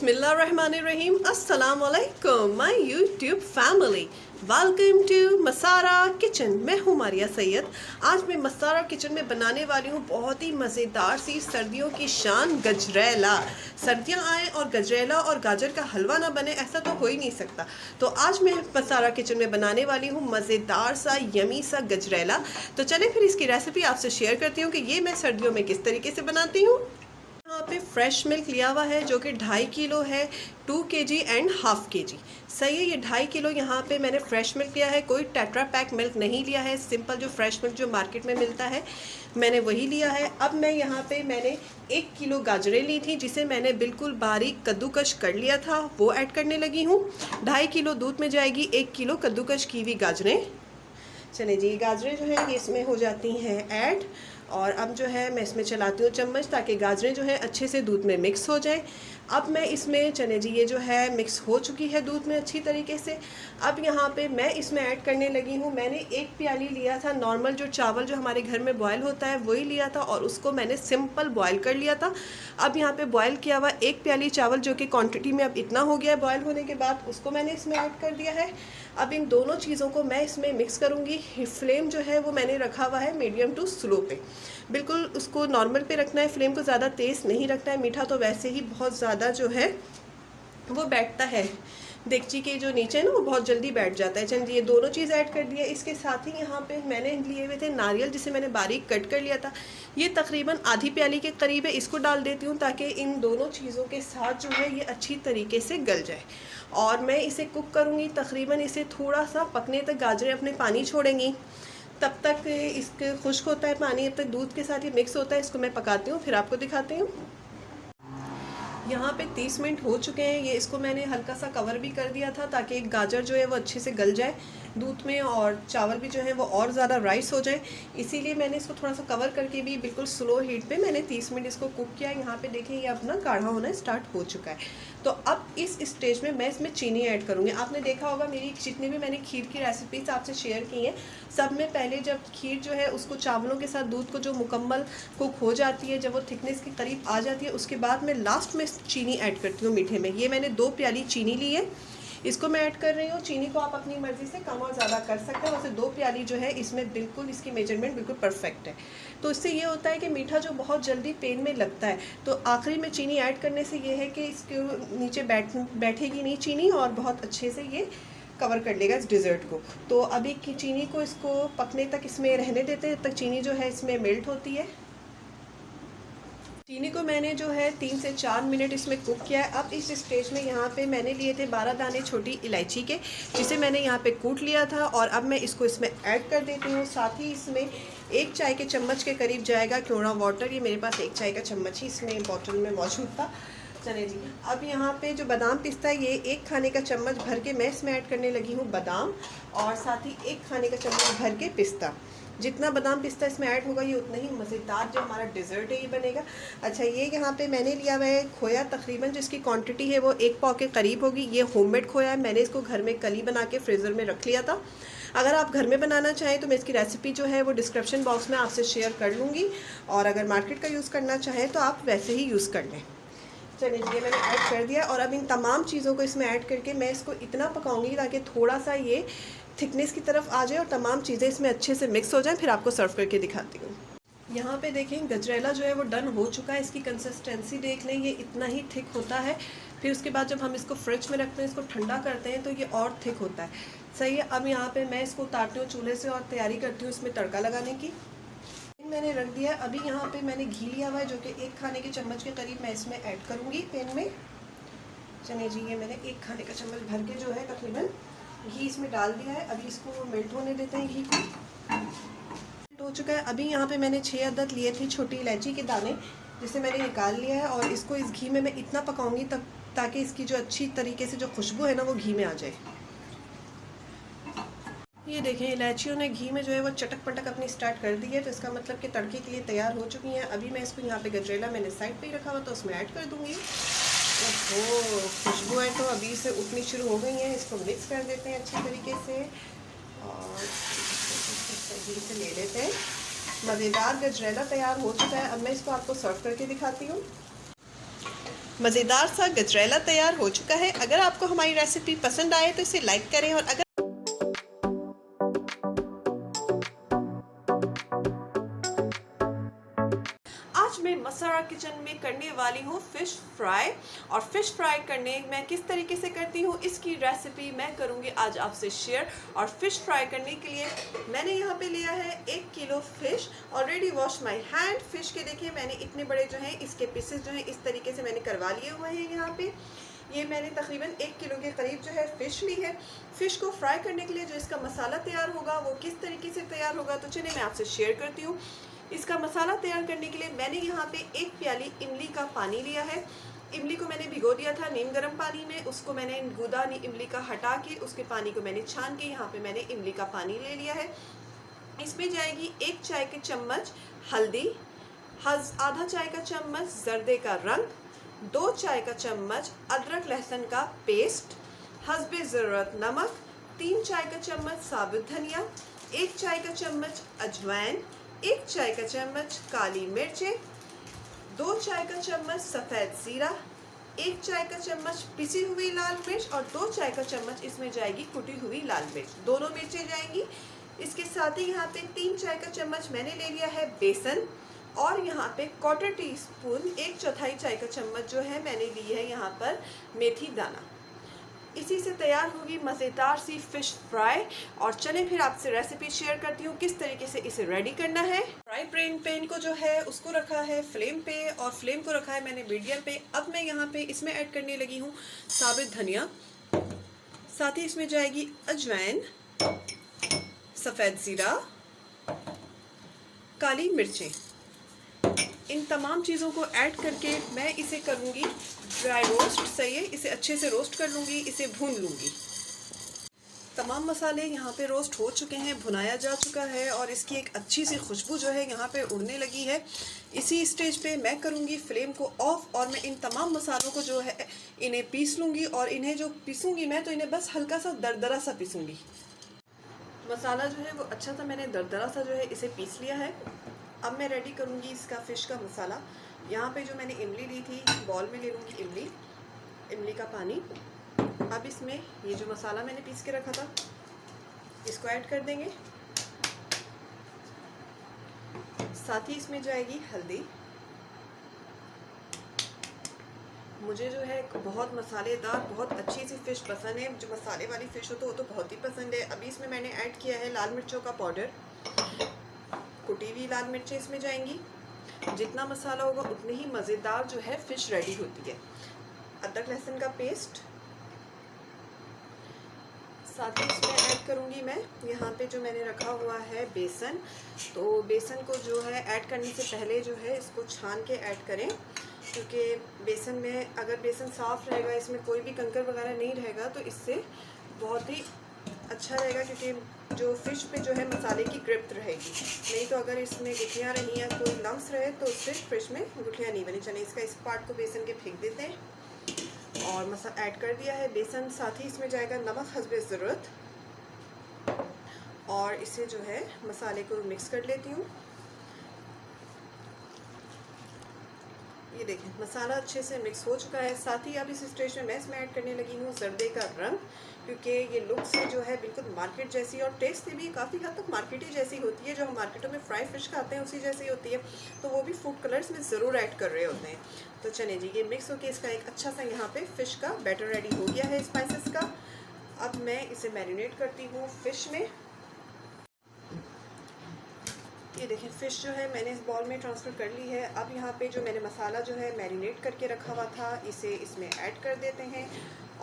बिस्मिल्लाहिर्रहमानिर्रहीम। अस्सलाम वालेकुम my YouTube family, welcome to मसारा किचन। मैं हूँ मारिया सैयद। आज मैं मसारा किचन में बनाने वाली हूँ बहुत ही मज़ेदार सी सर्दियों की शान गजरेला। सर्दियाँ आए और गजरेला और गाजर का हलवा ना बने, ऐसा तो हो ही नहीं सकता। तो आज मैं मसारा किचन में बनाने वाली हूँ मज़ेदार सा यमी सा गजरेला। तो चलें फिर इसकी रेसिपी आपसे शेयर करती हूँ कि ये मैं सर्दियों में किस तरीके से बनाती हूँ। यहाँ पे फ्रेश मिल्क लिया हुआ है जो कि 2.5 किलो है, 2 kg एंड हाफ kg। सही है, ये 2.5 किलो यहाँ पे मैंने फ्रेश मिल्क लिया है। कोई टेट्रा पैक मिल्क नहीं लिया है, सिंपल जो फ्रेश मिल्क जो मार्केट में मिलता है मैंने वही लिया है। अब मैं यहाँ पे मैंने 1 किलो गाजरें ली थी जिसे मैंने बिल्कुल बारीक कद्दूकश कर लिया था, वो ऐड करने लगी हूँ। 2.5 किलो दूध में जाएगी 1 किलो कद्दूकश की हुई गाजरें। चले जी, गाजरें जो है ये इसमें हो जाती हैं ऐड। और अब जो है मैं इसमें चलाती हूँ चम्मच ताकि गाजरें जो है अच्छे से दूध में मिक्स हो जाए। अब मैं इसमें चने जी ये जो है मिक्स हो चुकी है दूध में अच्छी तरीके से। अब यहाँ पे मैं इसमें ऐड करने लगी हूँ, मैंने 1 प्याली लिया था नॉर्मल जो चावल जो हमारे घर में बॉयल होता है वही लिया था और उसको मैंने सिंपल बॉयल कर लिया था। अब यहाँ पे बॉयल किया हुआ 1 प्याली चावल जो कि क्वांटिटी में अब इतना हो गया है बॉयल होने के बाद, उसको मैंने इसमें ऐड कर दिया है। अब इन दोनों चीज़ों को मैं इसमें मिक्स करूँगी। फ्लेम जो है वो मैंने रखा हुआ है मीडियम टू स्लो पे, बिल्कुल उसको नॉर्मल पे रखना है, फ्लेम को ज़्यादा तेज़ नहीं रखना है। मीठा तो वैसे ही बहुत ज़्यादा जो है वो बैठता है देगची के जो नीचे ना, वो बहुत जल्दी बैठ जाता है। चलिए ये दोनों चीज़ ऐड कर दिया। इसके साथ ही यहाँ पे मैंने लिए हुए थे नारियल जिसे मैंने बारीक कट कर लिया था, ये तकरीबन आधी प्याली के करीब है। इसको डाल देती हूँ ताकि इन दोनों चीज़ों के साथ जो है ये अच्छी तरीके से गल जाए। और मैं इसे कुक करूँगी तकरीबन, इसे थोड़ा सा पकने तक गाजरें अपने पानी छोड़ेंगी, तब तक इसके खुश्क होता है पानी, तब तक दूध के साथ ये मिक्स होता है। इसको मैं पकाती हूँ फिर आपको दिखाती हूँ। यहाँ पे 30 मिनट हो चुके हैं। ये इसको मैंने हल्का सा कवर भी कर दिया था ताकि गाजर जो है वो अच्छे से गल जाए दूध में और चावल भी जो है वो और ज़्यादा राइस हो जाए, इसीलिए मैंने इसको थोड़ा सा कवर करके भी बिल्कुल स्लो हीट पे मैंने 30 मिनट इसको कुक किया। यहाँ पे देखें ये अपना गाढ़ा होना स्टार्ट हो चुका है। तो अब इस स्टेज में मैं इसमें चीनी ऐड करूँगी। आपने देखा होगा मेरी जितनी भी मैंने खीर की रेसिपीज आपसे शेयर की हैं, सब में पहले जब खीर जो है उसको चावलों के साथ दूध को जो मुकम्मल कुक हो जाती है, जब वो थिकनेस के करीब आ जाती है, उसके बाद मैं लास्ट में चीनी ऐड करती हूँ मीठे में। ये मैंने 2 प्याली चीनी ली है, इसको मैं ऐड कर रही हूँ। चीनी को आप अपनी मर्ज़ी से कम और ज़्यादा कर सकते हैं। वैसे 2 प्याली जो है इसमें बिल्कुल इसकी मेजरमेंट बिल्कुल परफेक्ट है। तो इससे ये होता है कि मीठा जो बहुत जल्दी पेन में लगता है, तो आखिरी में चीनी ऐड करने से ये है कि इसके नीचे बैठेगी नहीं चीनी और बहुत अच्छे से ये कवर कर लेगा इस डिज़र्ट को। तो अभी की चीनी को इसको पकने तक इसमें रहने देते हैं, जब तक चीनी जो है इसमें मेल्ट होती है। चीनी को मैंने जो है 3 से 4 मिनट इसमें कुक किया है। अब इस स्टेज में यहाँ पे मैंने लिए थे 12 दाने छोटी इलायची के, जिसे मैंने यहाँ पे कूट लिया था और अब मैं इसको इसमें ऐड कर देती हूँ। साथ ही इसमें 1 चाय के चम्मच के करीब जाएगा क्लोरा वाटर। ये मेरे पास 1 चाय का चम्मच ही इसमें बॉटल में मौजूद था। चले जी, अब यहाँ पे जो बादाम पिस्ता है ये 1 खाने का चम्मच भर के मैं इसमें ऐड करने लगी हूँ बादाम, और साथ ही 1 खाने का चम्मच भर के पिस्ता। जितना बादाम पिस्ता इसमें ऐड होगा ये उतना ही मज़ेदार जो हमारा डिज़र्ट है ये बनेगा। अच्छा, ये यहाँ पे मैंने लिया हुआ है खोया, तकरीबन जिसकी क्वांटिटी है वो 1 पाव के करीब होगी। ये होममेड खोया है, मैंने इसको घर में कली बना के फ्रीज़र में रख लिया था। अगर आप घर में बनाना चाहें तो मैं इसकी रेसिपी जो है वो डिस्क्रिप्शन बॉक्स में आपसे शेयर कर लूँगी, और अगर मार्केट का यूज़ करना चाहें तो आप वैसे ही यूज़ कर लें। चलिए ये मैंने ऐड कर दिया और अब इन तमाम चीज़ों को इसमें ऐड करके मैं इसको इतना पकाऊंगी ताकि थोड़ा सा ये थिकनेस की तरफ आ जाए और तमाम चीज़ें इसमें अच्छे से मिक्स हो जाएं। फिर आपको सर्व करके दिखाती हूँ। यहाँ पे देखें गजरेला जो है वो डन हो चुका है। इसकी कंसिस्टेंसी देख लें, ये इतना ही थिक होता है। फिर उसके बाद जब हम इसको फ्रिज में रखते हैं, इसको ठंडा करते हैं तो ये और थिक होता है। सही है, अब यहाँ पर मैं इसको उतारती हूँ चूल्हे से और तैयारी करती हूँ इसमें तड़का लगाने की। मैंने रख दिया है। अभी यहाँ पे मैंने घी लिया हुआ है जो कि 1 खाने के चम्मच के करीब मैं इसमें ऐड करूँगी पैन में। चलिए जी, ये मैंने 1 खाने का चम्मच भर के जो है तकरीबन घी इसमें डाल दिया है। अभी इसको मेल्ट होने देते हैं। घी को मेल्ट हो चुका है। अभी यहाँ पे मैंने 6 अदद लिए थे छोटी इलायची के दाने, जिसे मैंने निकाल लिया है, और इसको इस घी में मैं इतना पकाऊंगी तक ताकि इसकी जो अच्छी तरीके से जो खुशबू है ना वो घी में आ जाए। ये देखें इलायचियों ने घी में जो है वो चटक पटक अपनी स्टार्ट कर दी है, तो इसका मतलब कि तड़के के लिए तैयार हो चुकी हैं। अभी मैं इसको यहाँ पे गजरेला मैंने साइड पे ही रखा हुआ तो उसमें ऐड कर दूँगी। ओहो, खुशबू है तो अभी से उठनी शुरू हो गई हैं। इसको मिक्स कर देते हैं अच्छी तरीके से और घी से ले लेते हैं। मज़ेदार गजरेला तैयार हो चुका है। अब मैं इसको आपको सर्व करके दिखाती हूँ। मज़ेदार सा गजरेला तैयार हो चुका है। अगर आपको हमारी रेसिपी पसंद आए तो इसे लाइक करें, और अगर आज मैं मसारा किचन में करने वाली हूँ फ़िश फ्राई। और फ़िश फ्राई करने मैं किस तरीके से करती हूँ इसकी रेसिपी मैं करूँगी आज आपसे शेयर। और फ़िश फ्राई करने के लिए मैंने यहाँ पे लिया है 1 kilo fish. Already wash my hand. Fish के देखिए मैंने इतने बड़े जो हैं इसके पीसेस जो हैं इस तरीके से मैंने करवा लिए हुए हैं। यहाँ पे ये मैंने तकरीबन 1 किलो के करीब जो है फ़िश ली है। फ़िश को फ्राई करने के लिए जो इसका मसाला तैयार होगा वो किस तरीके से तैयार होगा तो चलिए मैं आपसे शेयर करती हूँ। इसका मसाला तैयार करने के लिए मैंने यहाँ पे 1 प्याली इमली का पानी लिया है। इमली को मैंने भिगो दिया था नीम गर्म पानी में, उसको मैंने गूदा इमली का हटा के उसके पानी को मैंने छान के यहाँ पे मैंने इमली का पानी ले लिया है। इसमें जाएगी 1 चाय के चम्मच हल्दी, आधा चाय का चम्मच जर्दे का रंग, 2 चाय का चम्मच अदरक लहसुन का पेस्ट, हस्बे ज़रूरत नमक, 3 चाय का चम्मच साबुत धनिया, 1 चाय का चम्मच अजवाइन, 1 चाय का चम्मच काली मिर्चें, 2 चाय का चम्मच सफ़ेद ज़ीरा, 1 चाय का चम्मच पिसी हुई लाल मिर्च, और 2 चाय का चम्मच इसमें जाएगी कुटी हुई लाल मिर्च, दोनों मिर्चें जाएंगी। इसके साथ ही यहाँ पे 3 चाय का चम्मच मैंने ले लिया है बेसन, और यहाँ पे 1/4 टीस्पून 1/4 चाय का चम्मच जो है मैंने ली है यहाँ पर मेथी दाना। इसी से तैयार होगी मज़ेदार सी फ़िश फ्राई। और चलें फिर आपसे रेसिपी शेयर करती हूँ किस तरीके से इसे रेडी करना है। फ्राई पैन को जो है उसको रखा है फ्लेम पे, और फ्लेम को रखा है मैंने मीडियम पे। अब मैं यहाँ पे इसमें ऐड करने लगी हूँ साबुत धनिया, साथ ही इसमें जाएगी अजवाइन, सफ़ेद ज़ीरा, काली मिर्चें। इन तमाम चीज़ों को ऐड करके मैं इसे करूँगी ड्राई रोस्ट। सही है, इसे अच्छे से रोस्ट कर लूँगी, इसे भून लूँगी। तमाम मसाले यहाँ पे रोस्ट हो चुके हैं, भुनाया जा चुका है, और इसकी एक अच्छी सी खुशबू जो है यहाँ पे उड़ने लगी है। इसी स्टेज पे मैं करूँगी फ्लेम को ऑफ, और मैं इन तमाम मसालों को जो है इन्हें पीस लूँगी। और इन्हें जो पीसूँगी मैं तो इन्हें बस हल्का सा दरदरा सा पीसूँगी। मसाला जो है वो अच्छा सा मैंने दरदरा सा जो है इसे पीस लिया है। अब मैं रेडी करूँगी इसका फ़िश का मसाला। यहाँ पे जो मैंने इमली ली थी बॉल में ले लूँगी इमली का पानी। अब इसमें ये जो मसाला मैंने पीस के रखा था इसको ऐड कर देंगे। साथ ही इसमें जाएगी हल्दी। मुझे जो है बहुत मसालेदार बहुत अच्छी सी फ़िश पसंद है, जो मसाले वाली फ़िश हो तो वो तो बहुत ही पसंद है। अभी इसमें मैंने ऐड किया है लाल मिर्चों का पाउडर, कुटी हुई लाल मिर्चें इसमें जाएंगी। जितना मसाला होगा उतनी ही मज़ेदार जो है फ़िश रेडी होती है। अदरक लहसुन का पेस्ट, साथ ही इसमें ऐड करूँगी मैं यहाँ पे जो मैंने रखा हुआ है बेसन। तो बेसन को जो है ऐड करने से पहले जो है इसको छान के ऐड करें, क्योंकि बेसन में अगर बेसन साफ़ रहेगा, इसमें कोई भी कंकर वगैरह नहीं रहेगा तो इससे बहुत ही अच्छा रहेगा, क्योंकि जो फ़िश पे जो है मसाले की ग्रिप रहेगी। नहीं तो अगर इसमें गुठलियाँ रही या कोई लम्स रहे तो उससे फ़िश में गुठलियाँ नहीं बनी। चलिए इसका इस पार्ट को बेसन के फेंक देते हैं, और मसाला ऐड कर दिया है बेसन। साथ ही इसमें जाएगा नमक हस्बे ज़रूरत, और इसे जो है मसाले को मिक्स कर लेती हूँ। ये देखें मसाला अच्छे से मिक्स हो चुका है। साथ ही अब इस स्टेज में मैं इसमें ऐड करने लगी हूँ जर्दे का रंग, क्योंकि ये लुक से जो है बिल्कुल मार्केट जैसी और टेस्ट से भी काफ़ी हद तक मार्केटी जैसी होती है। जो हम मार्केटों में फ्राई फ़िश खाते हैं उसी जैसी होती है, तो वो भी फूड कलर्स में ज़रूर ऐड कर रहे होते हैं। तो चलिए जी, ये मिक्स होकर इसका एक अच्छा सा यहाँ पे फ़िश का बैटर रेडी हो गया है स्पाइसेस का। अब मैं इसे मैरिनेट करती हूँ फ़िश में। ये देखें फ़िश जो है मैंने इस बॉल में ट्रांसफ़र कर ली है। अब यहाँ पे जो मैंने मसाला जो है मैरिनेट करके रखा हुआ था इसे इसमें ऐड कर देते हैं,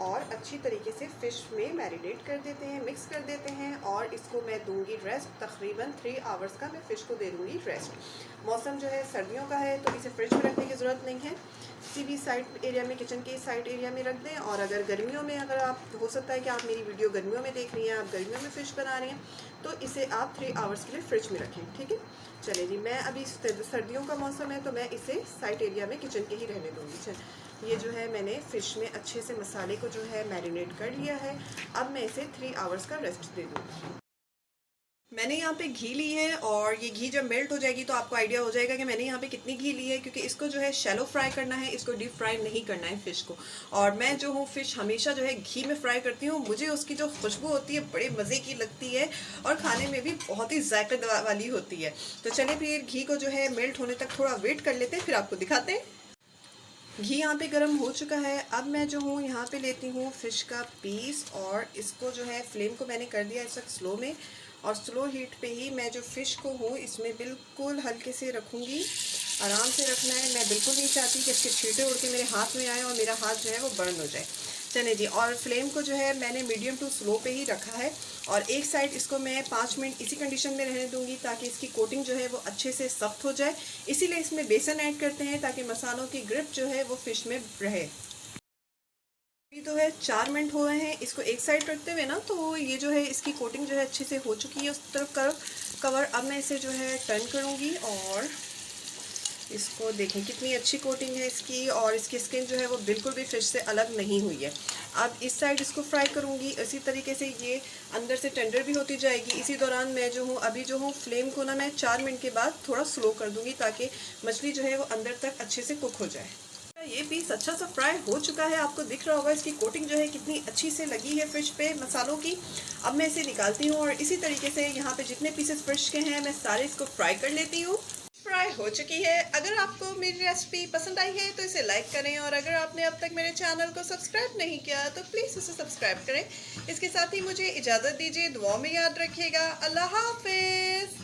और अच्छी तरीके से फ़िश में मैरिनेट कर देते हैं, मिक्स कर देते हैं। और इसको मैं दूंगी रेस्ट, तकरीबन 3 आवर्स का मैं फ़िश को दे दूंगी रेस्ट। मौसम जो है सर्दियों का है तो इसे फ्रिज में रखने की ज़रूरत नहीं है, किसी भी साइड एरिया में, किचन के साइड एरिया में रख दें। और अगर गर्मियों में, अगर आप, हो सकता है कि आप मेरी वीडियो गर्मियों में देख रही हैं, आप गर्मियों में फ़िश बना रही हैं, तो इसे आप 3 आवर्स के लिए फ्रिज में रखें। ठीक है, चलिए जी, मैं अभी सर्दियों का मौसम है तो मैं इसे साइड एरिया में किचन के ही रहने दूँगी। ये जो है मैंने फ़िश में अच्छे से मसाले को जो है मैरिनेट कर लिया है। अब मैं इसे 3 आवर्स का रेस्ट दे दूँगी। मैंने यहाँ पे घी ली है और ये घी जब मेल्ट हो जाएगी तो आपको आइडिया हो जाएगा कि मैंने यहाँ पे कितनी घी ली है, क्योंकि इसको जो है शैलो फ्राई करना है, इसको डीप फ्राई नहीं करना है फ़िश को। और मैं जो हूँ फ़िश हमेशा जो है घी में फ्राई करती हूँ, मुझे उसकी जो खुशबू होती है बड़े मज़े की लगती है और खाने में भी बहुत ही जायका वाली होती है। तो चलिए फिर घी को जो है मेल्ट होने तक थोड़ा वेट कर लेते हैं, फिर आपको दिखाते हैं। घी यहाँ पे गर्म हो चुका है। अब मैं जो हूँ यहाँ पे लेती हूँ फ़िश का पीस और इसको जो है फ्लेम को मैंने कर दिया इस वक्त स्लो में, और स्लो हीट पे ही मैं जो फ़िश को हूँ इसमें बिल्कुल हल्के से रखूँगी। आराम से रखना है, मैं बिल्कुल नहीं चाहती कि इसके छींटे उड़ के मेरे हाथ में आए और मेरा हाथ जो है वो बर्न हो जाए। चलिए जी, और फ्लेम को जो है मैंने मीडियम टू स्लो पे ही रखा है और एक साइड इसको मैं 5 मिनट इसी कंडीशन में रहने दूंगी ताकि इसकी कोटिंग जो है वो अच्छे से सख्त हो जाए। इसीलिए इसमें बेसन ऐड करते हैं ताकि मसालों की ग्रिप जो है वो फ़िश में रहे। अभी तो है 4 मिनट हुए हैं इसको एक साइड रखते हुए ना, तो ये जो है इसकी कोटिंग जो है अच्छे से हो चुकी है उस तरफ कवर। अब मैं इसे जो है टर्न करूँगी और इसको देखें कितनी अच्छी कोटिंग है इसकी, और इसकी स्किन जो है वो बिल्कुल भी फ़िश से अलग नहीं हुई है। अब इस साइड इसको फ्राई करूँगी, इसी तरीके से ये अंदर से टेंडर भी होती जाएगी। इसी दौरान मैं जो हूँ अभी जो हूँ फ्लेम को ना मैं 4 मिनट के बाद थोड़ा स्लो कर दूँगी ताकि मछली जो है वो अंदर तक अच्छे से कुक हो जाए। ये पीस अच्छा सा फ्राई हो चुका है, आपको दिख रहा होगा इसकी कोटिंग जो है कितनी अच्छी से लगी है फ़िश पे मसालों की। अब मैं इसे निकालती हूँ और इसी तरीके से यहाँ पे जितने पीसेस फ़िश के हैं मैं सारे इसको फ्राई कर लेती हूँ। फ्राई हो चुकी है। अगर आपको मेरी रेसिपी पसंद आई है तो इसे लाइक करें, और अगर आपने अब तक मेरे चैनल को सब्सक्राइब नहीं किया तो प्लीज़ उसे सब्सक्राइब करें। इसके साथ ही मुझे इजाज़त दीजिए, दुआओं में याद रखिएगा। अल्लाह हाफ़िज़।